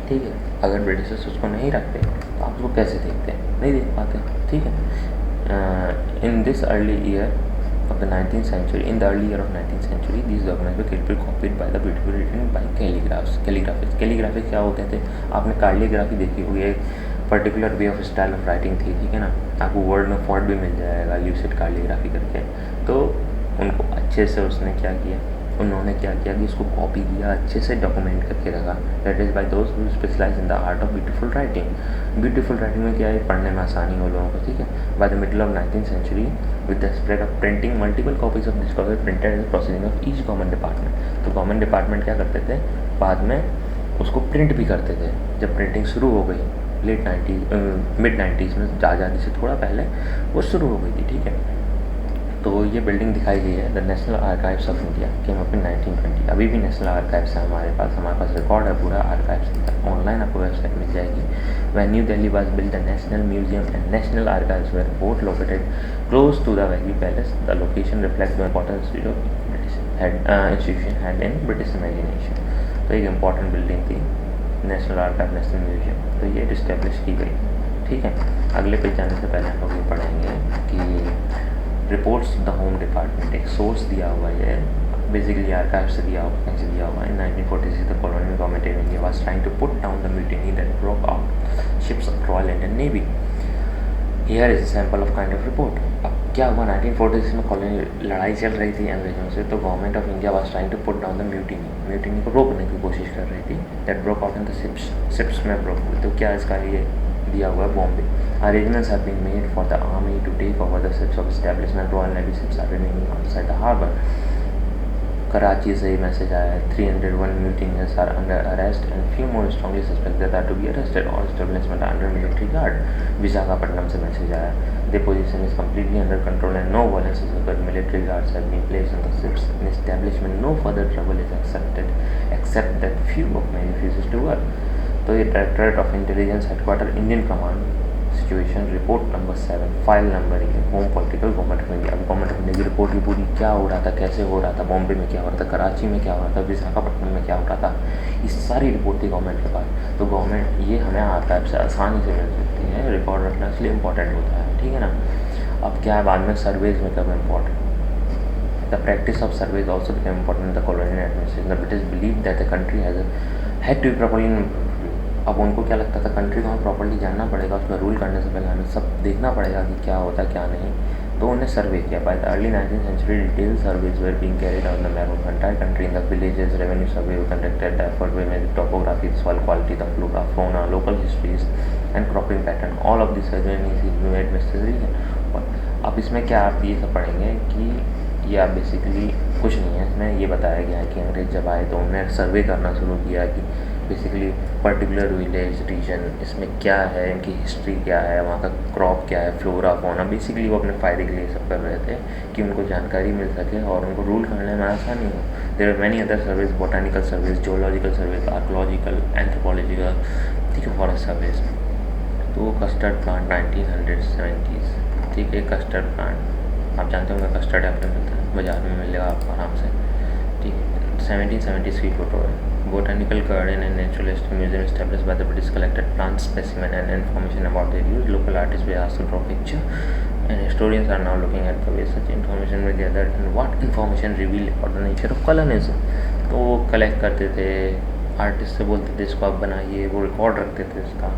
ठीक है। अगर ब्रिटिशर्स उसको नहीं रखते तो आप उसको कैसे देखते हैं, नहीं देख पाते, ठीक है। In this early year of the 19th century, in the early year of 19th century, these documents were carefully copied by the beautiful written by calligraphists. Calligraphists क्या होते थे, आपने कार्लियोग्राफी देखी होगी, एक particular way of style of writing थी, ठीक है ना। आपको वर्ड में फॉन्ट भी मिल जाएगा, यूसेड कार्लियोग्राफी करके। तो उनको अच्छे से उसने क्या किया, उन्होंने क्या किया कि उसको कॉपी किया, अच्छे से डॉक्यूमेंट करके रखा। That is by those who specialise in the art of beautiful writing. Beautiful writing में क्या है, पढ़ने में आसानी हो लोगों को, ठीक है। By the middle of 19th century with the spread of printing, multiple copies of this copy printed as proceeding of each government department. तो गवर्नमेंट डिपार्टमेंट क्या करते थे, बाद में उसको प्रिंट भी करते थे। जब प्रिंटिंग शुरू हो गई मिड 90s में, आज़ादी से थोड़ा पहले वो शुरू हो गई थी, ठीक है। तो ये बिल्डिंग दिखाई गई है, the national archives of India came up in 1920। अभी भी नेशनल आर्काइव्स है हमारे पास रिकॉर्ड है पूरा आर्काइव्स का, ऑनलाइन आपको वेबसाइट मिल जाएगी। When New Delhi was built the national museum and national archives were both located close to the valley palace. The location reflect the importance of British institution had in British imagination. तो एक important building थी national archive, national museum, तो ये डिस्टेब्लिश की गई, ठीक है। अगले पेज जाने से पहले हम लोग ये पढ़ेंगे कि रिपोर्ट्स द होम डिपार्टमेंट, एक सोर्स दिया हुआ है, बेसिकली आर्काइव से दिया हुआ, कहीं से दिया हुआ है। 1946 the colonial government in India was trying to put down the mutiny that broke out ships of Royal Indian Navy. Here is sample of kind of report. अब क्या हुआ, 1946 में कॉलोनी लड़ाई चल रही थी अंग्रेजों से, तो government of India was trying to put down the mutiny को रोकने की कोशिश कर रही थी। That broke out in the ships में ब्रोक हुई। तो क्या इसका ये दिया हुआ है, Bombay. Arrangements have been made for the army to take over the ships of establishment. Royal Navy ships are remaining outside the harbour. Karachi से मैसेज आया है 301 mutineers are under arrest and few more strongly suspected are to be arrested. All establishments are under military guard. Visakhapatnam से message आया, the position is completely under control and no violence has occurred. Military guards have been placed on the ships. In establishment no further trouble is accepted except that few of men refuses to work. तो ये directorate of intelligence headquarter Indian command situation report number 7 file number ये home political government of India. अब government of India की report की पूरी क्या हो रहा था, कैसे हो रहा था, बॉम्बे में क्या हो रहा था, कराची में क्या हो रहा था, विशाखापट्टनम में क्या हो रहा था, इस सारी रिपोर्ट थी गवर्नमेंट के पास। तो गवर्नमेंट ये हमें आर्काइव से आसानी से मिल सकती है, रिकॉर्ड रखना इसलिए इंपॉर्टेंट होता है, ठीक है ना। अब क्या है बाद में सर्वेज में कब important, the practice of surveys also become important the colonial administration. The British believe that the country had to be properly. अब उनको क्या लगता था कंट्री को हमें प्रॉपर्ली जानना पड़ेगा, उसमें रूल करने से पहले हमें सब देखना पड़ेगा कि क्या होता है क्या नहीं। तो उन्हें सर्वे किया। By the early 19th century detail surveys were being carried out the map of entire country in the villages. Revenue survey conducted the effort way में topography, soil quality, the flora, fauna, local histories and cropping pattern, all of this made necessary. अब इसमें क्या आप ये सब पढ़ेंगे कि या बेसिकली कुछ नहीं है, इसमें ये बताया गया है कि अंग्रेज जब आए तो उन्होंने सर्वे करना शुरू किया कि बेसिकली पर्टिकुलर विलेज रीजन इसमें क्या है, इनकी हिस्ट्री क्या है, वहाँ का क्रॉप क्या है, फ्लोरा फौना। बेसिकली वो अपने फ़ायदे के लिए सब कर रहे थे कि उनको जानकारी मिल सके और उनको रूल करने में आसानी हो। There are many other service, botanical service, zoological service, archaeological, anthropological, ठीक है, फॉरेस्ट सर्विस। तो कस्टर्ड प्लांट 1970s, ठीक है, कस्टर्ड प्लांट आप जानते होंगे, कस्टर्ड एप्पल मिलता है बाज़ार में, मिलेगा आपको आराम से, ठीक है। 1770s की फ़ोटो है। Botanical garden and natural history museum established by the British collected plant specimen and information about their use. Local artists were asked to draw picture, and historians are now looking at the way such information were gathered and what information revealed about the nature of colonism. तो वो collect करते थे, artist से बोलते थे इसको आप बनाइए, वो रिकॉर्ड रखते थे इसका।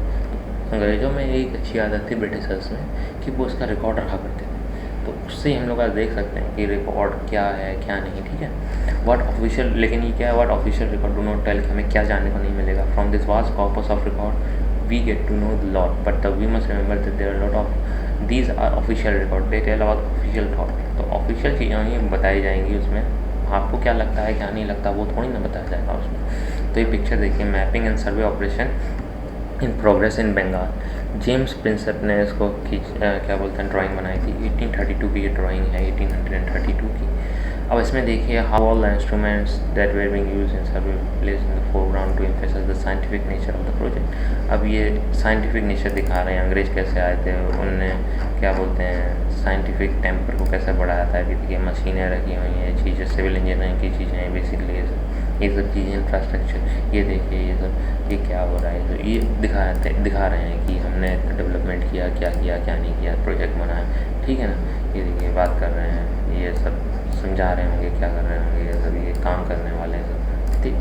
अंग्रेज़ों में एक अच्छी आदत थी ब्रिटिशर्स में कि वो उसका रिकॉर्ड रखा करते थे, तो उससे हम लोग आज देख सकते हैं कि रिकॉर्ड क्या है क्या नहीं, ठीक है। व्हाट ऑफिशियल, लेकिन ये क्या है, what official record do not tell कि हमें क्या जानने को नहीं मिलेगा। From this vast corpus of record we get to know the lot, but we must remember that there are lot of these are official record, they tell about official thought. तो official चीज़ें ही बताई जाएंगी उसमें, आपको क्या लगता है क्या नहीं लगता वो थोड़ी ना बताया जाएगा उसमें। तो ये पिक्चर देखिए, mapping and survey operation in progress in Bengal. James Prinsep ने इसको क्या बोलते हैं ड्राइंग बनाई थी, 1832 की ये ड्राइंग है, 1832 की। अब इसमें देखिए how all the instruments that were being used in survey place in the foreground to emphasise the scientific nature of the project. अब ये साइंटिफिक नेचर दिखा रहे हैं, अंग्रेज कैसे आए थे, उन्होंने क्या बोलते हैं साइंटिफिक टेम्पर को कैसे बढ़ाया था। अभी देखिए मशीनें रखी हुई हैं, चीज़ें सिविल इंजीनियरिंग की चीज़ें हैं बेसिकली, ये सब चीज़ें इंफ्रास्ट्रक्चर, ये देखिए ये सब ये क्या हो रहा है, तो ये दिखा रहे हैं कि हमने डेवलपमेंट किया, क्या क्या नहीं किया, प्रोजेक्ट बनाया, ठीक है ना। ये देखिए बात कर रहे हैं, ये सब समझा रहे होंगे क्या कर रहे होंगे, ये सब ये काम करने वाले हैं सब, ठीक।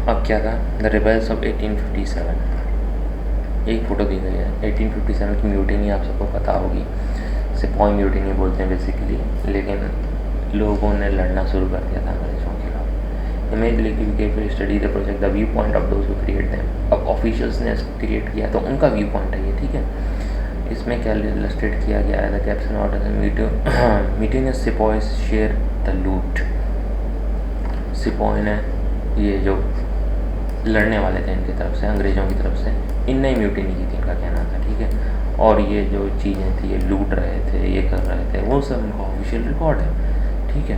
अब क्या था, द रिबल्स ऑफ 1857, एक फ़ोटो दी गई है 1857 की म्यूटिनी, आप सबको पता होगी, सिपाही म्यूटिनी बोलते हैं बेसिकली, लेकिन लोगों ने लड़ना शुरू कर दिया था अंग्रेज़ों के खिलाफ। Immediately study the project the view point of those who create them. अब ऑफिशियल्स ने क्रिएट किया तो उनका व्यू पॉइंट है ये, ठीक है। इसमें क्या इलस्ट्रेट किया गया है, the caption order meetings sepoys share the लूट। सिपॉय ने ये जो लड़ने वाले थे इनकी तरफ से, अंग्रेज़ों की तरफ से, इनने ही म्यूटिनी की थी, इनका कहना था, ठीक है। और ये जो चीज़ें थी ये लूट रहे थे, ये कर रहे थे, वो सब उनका ऑफिशियल रिकॉर्ड है, ठीक है।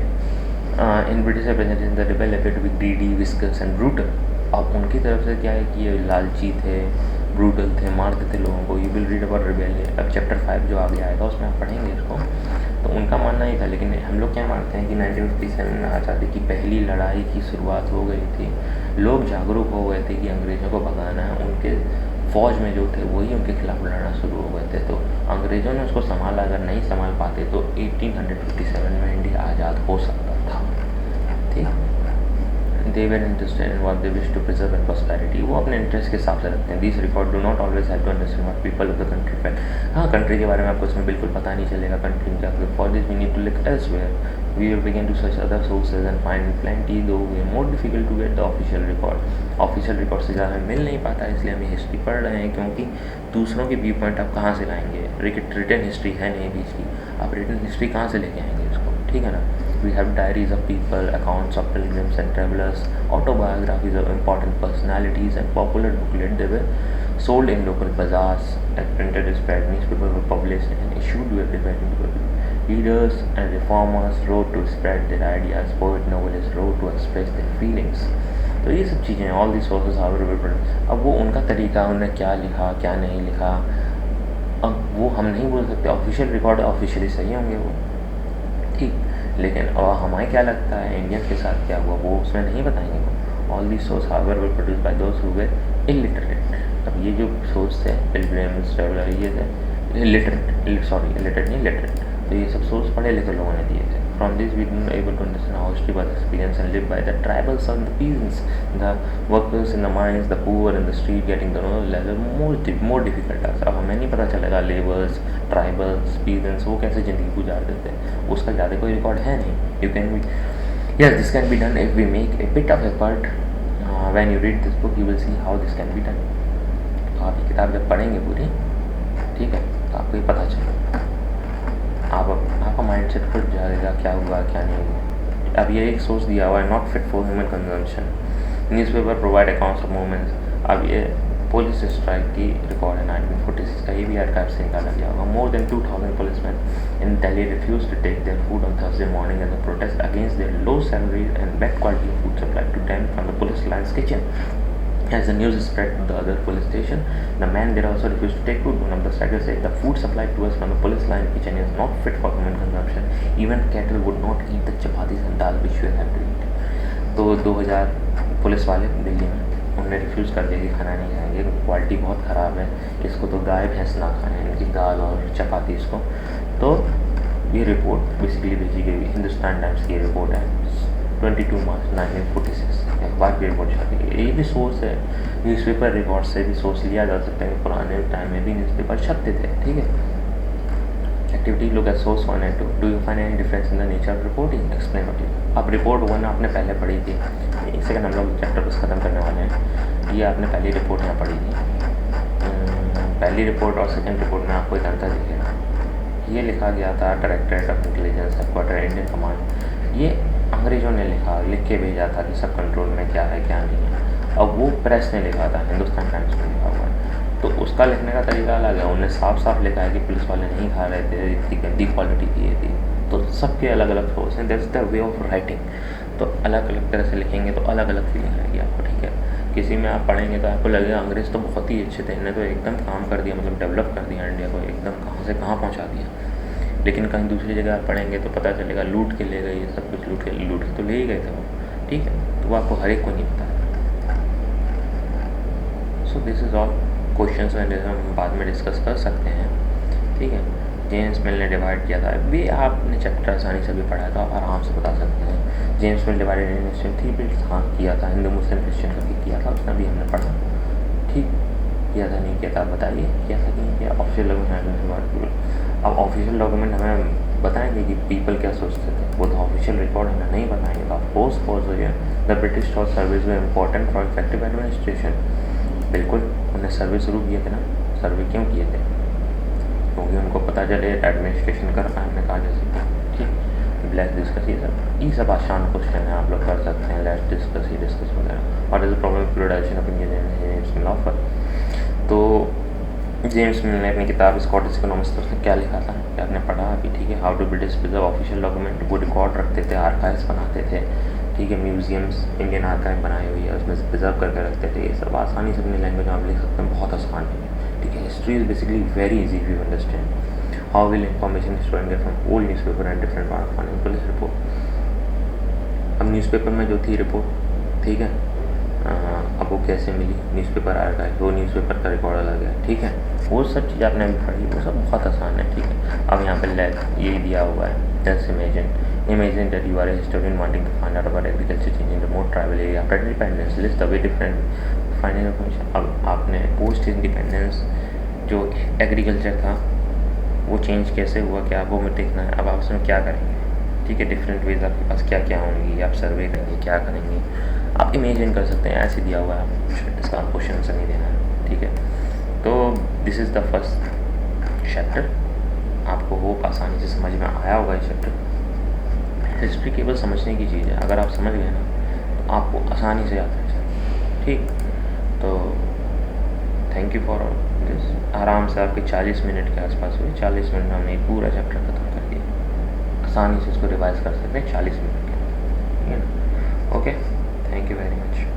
In British representation the rebel appear to be greedy, विस्कस एंड ब्रूटल। अब उनकी तरफ से क्या है कि ये लालची थे, ब्रूटल थे, मारते थे लोगों को। You will read about rebellion, अब चैप्टर 5 जो आगे आएगा उसमें आप पढ़ेंगे इसको। तो उनका मानना ही था, लेकिन हम लोग क्या मानते हैं कि 1957 में आज़ादी की पहली लड़ाई की शुरुआत हो गई थी, लोग जागरूक हो गए थे कि अंग्रेज़ों को भगाना है, उनके फ़ौज में जो थे वही उनके खिलाफ लड़ना शुरू हो गए थे। तो अंग्रेज़ों ने उसको संभाला, अगर नहीं संभाल पाते तो 1857 में इंडिया आज़ाद हो सकता था, ठीक। They were interested in what they wish to preserve and prosperity, वो अपने इंटरेस्ट के हिसाब से रखते हैं। This record do not always have to understand what people of the country felt. हाँ, कंट्री के बारे में आपको इसमें बिल्कुल पता नहीं चलेगा कंट्री में क्या, for this we need to look elsewhere, we will begin to search other sources and find plenty, though we are more difficult to get the official record. Official record से ज़्यादा मिल नहीं पाता, इसलिए हम हिस्ट्री पढ़ रहे हैं, क्योंकि दूसरों के व्यू पॉइंट आप कहाँ से लाएंगे, रिटन हिस्ट्री है नहीं बीच की, आप रिटन हिस्ट्री कहाँ से लेके आएंगे उसको, ठीक। ठीक है ना। We have diaries of people, accounts of pilgrims and travellers, autobiographies of important personalities and popular booklet they were sold in local bazaars and printed as spread. Newspapers were published and issued to everywhere in the world. Leaders and reformers wrote to spread their ideas. Poet novelists wrote to express their feelings. तो ये सब चीज़ें all the sources how reported. अब वो उनका तरीका, उन्होंने क्या लिखा क्या नहीं लिखा, अब वो हम नहीं बोल सकते। ऑफिशियल रिकॉर्ड ऑफिशियली सही होंगे वो, ठीक, लेकिन हमें क्या लगता है इंडियन के साथ क्या हुआ वो उसमें नहीं बताएंगे वो। All the source however were produced by those who were illiterate. अब ये जो सोर्स थे पिलग्रिम्स, ट्रैवलर, ये थे इलिटरेट नहीं लिटरेट, तो ये सब सोर्स पढ़े लिखे लोगों ने दिए थे। From this we not able to understand how history was experience and live by the tribals and the peasants, the workers in the mines, the poor in the street, getting the knowledge more difficult task. अब हमें नहीं पता चलेगा labours, tribals, peasants वो कैसे ज़िंदगी गुजारते थे, उसका ज़्यादा कोई रिकॉर्ड है नहीं। You can be yes this can be done if we make a bit of effort. When you read this book you will see how this can be done. तो आप ये किताब जब पढ़ेंगे पूरी, ठीक है, तो आपको ये पता चलेगा, आपका माइंड सेट खुल जाएगा क्या हुआ क्या नहीं हुआ। अब ये एक सोर्स दिया हुआ है, not fit for human consumption. Newspaper provide accounts of movements. अब ये पुलिस स्ट्राइक की रिकॉर्ड है 1946 का, ये भी आर्काइव से निकाला गया होगा। More than 2000 policemen in Delhi refuse to take their food on Thursday morning as a protest against their low salaries and bad quality of food supply to them from the police lines kitchen. As the news spread to the other police station, the man there also refused to take food. One of the strikers said, "The food supplied to us from the police line kitchen is not fit for human consumption. Even cattle would not eat the chapatis and dal which we have to eat." तो 2000 police वाले दिल्ली में उन्होंने refuse कर दिया कि खाना नहीं खाएंगे, क्वालिटी बहुत ख़राब है, इसको तो गाय भैंस ना खाएं, इनकी दाल और चपाती इसको। तो ये रिपोर्ट बेसिकली भेजी गई, हिंदुस्तान टाइम्स की रिपोर्ट है 22 मार्च 1946, अखबार की रिपोर्ट छापी गई। ये भी सोर्स है, न्यूज़पेपर रिकॉर्ड से भी सोर्स लिया जा सकता है। पुराने टाइम में भी न्यूज़पेपर छपते थे, ठीक है। Activity look at source 1 and 2। Do you find any difference in the nature of reporting? Explain what is. अब रिपोर्ट 1 आपने पहले पढ़ी थी, एक सेकंड हम लोग चैप्टर बस ख़त्म करने वाले हैं। ये आपने पहली रिपोर्ट यहाँ पढ़ी थी। पहली रिपोर्ट और सेकेंड रिपोर्ट में आपको एक अंतर दिखेगा। ये लिखा गया था directorate of intelligence headquarter Indian command, ये अंग्रेज़ों ने लिख के भेजा था कि सब कंट्रोल में क्या है क्या नहीं है। अब वो प्रेस ने लिखा था, हिंदुस्तान टाइम्स में लिखा हुआ है, तो उसका लिखने का तरीका अलग है। उन्हें साफ साफ लिखा है कि पुलिस वाले नहीं खा रहे थे, इतनी गंदी क्वालिटी की थी। तो सबके अलग अलग सोर्स हैं, that's the way of writing. तो अलग अलग तरह से लिखेंगे तो अलग अलग फीलिंग आएगी आपको, ठीक है। किसी में आप पढ़ेंगे तो आपको लगेगा अंग्रेज़ तो बहुत ही अच्छे थे, इन्हें तो एकदम काम कर दिया, मतलब डेवलप कर दिया इंडिया को, एकदम कहाँ से कहाँ पहुँचा दिया। लेकिन कहीं दूसरी जगह आप पढ़ेंगे तो पता चलेगा लूट के ले गए, ये सब कुछ लूट के तो ले ही गए थे वो, ठीक है। तो वो आपको हर एक को नहीं पता। So this is all questions and हम बाद में डिस्कस कर सकते हैं, ठीक है। जेम्स मिल ने डिवाइड किया था, वे आपने चैप्टर आसानी से भी पढ़ा था, आराम से बता सकते हैं। James mill divided India in 3 bits, हाँ किया था, हिंदू मुस्लिम क्रिश्चियन का भी किया था, उसमें भी हमने पढ़ा, ठीक। किया था नहीं किया था बताइए, किया था नहीं किया। ऑफिशियल डॉक्यूमेंट, अब ऑफिशियल डॉक्यूमेंट हमें बताएंगे कि पीपल क्या सोचते थे, वो तो ऑफिशियल रिकॉर्ड हमें नहीं बताएंगे। तो of course the British for service way important for effective administration. बिल्कुल, उन्हें सर्वे शुरू किए थे ना, सर्वे क्यों किए थे? क्योंकि उनको पता चले एडमिनिस्ट्रेशन कर पाए, हमने कहा जैसे, ठीक। लेट्स डिस्कस ये सब आसान क्वेश्चन है, आप लोग कर सकते हैं। लेट्स डिस्कस वगैरह। What is the problem fluidization of Indian offer. तो जेम्स मिल ने अपनी किताब स्कॉटिश इकोनॉमिक्स, तो उसने क्या लिखा था कि आपने पढ़ा अभी, ठीक है। How to British preserve official document, वो रिकॉर्ड रखते थे, आर्काइव्स बनाते थे, ठीक है। म्यूजियम्स इंडियन आर्काइव बनाई हुई है, उसमें से प्रिजर्व करके रखते थे। ये सब आसानी से अपनी लैंग्वेज में आप लिख सकते हैं, बहुत आसान है, ठीक है। History is basically very easy if you understand. How will information storing get from old newspaper and different part of police report. अब न्यूज़पेपर में जो थी रिपोर्ट, ठीक है, अब वो कैसे मिली, न्यूज़पेपर आर्काइव, वो न्यूज़पेपर का रिकॉर्ड अलग है, ठीक है। वो सब चीज़ आपने अभी पढ़ी, वो सब बहुत आसान है, ठीक है। अब यहाँ पे ये दिया हुआ है, just imagine that you are a historian wanting to find out about agriculture change in remote tribal area after independence, list the way different finding information. अब आपने पोस्ट इंडिपेंडेंस जो एग्रीकल्चर था वो चेंज कैसे हुआ, क्या वो में देखना है। अब आप उसमें क्या करेंगे, ठीक है। डिफरेंट वेज आपके पास क्या क्या होंगी, आप सर्वे करेंगे, क्या करेंगे, आप इमेजिन कर सकते हैं। ऐसे दिया हुआ है, इसका क्वेश्चन आंसर नहीं देना है, ठीक है। तो this is the first chapter, आपको होप आसानी से समझ में आया होगा ये चैप्टर, हिस्ट्री केवल समझने की चीज़ है, अगर आप समझ गए ना तो आपको आसानी से याद रह जाए। ठीक, तो थैंक यू फॉर दिस। आराम से आपके 40 मिनट के आसपास हुए। 40 मिनट में हमने पूरा चैप्टर ख़त्म कर दिया। आसानी से इसको रिवाइज़ कर सकते हैं 40 मिनट के अंदर, ठीक है ना। Okay, thank you very much.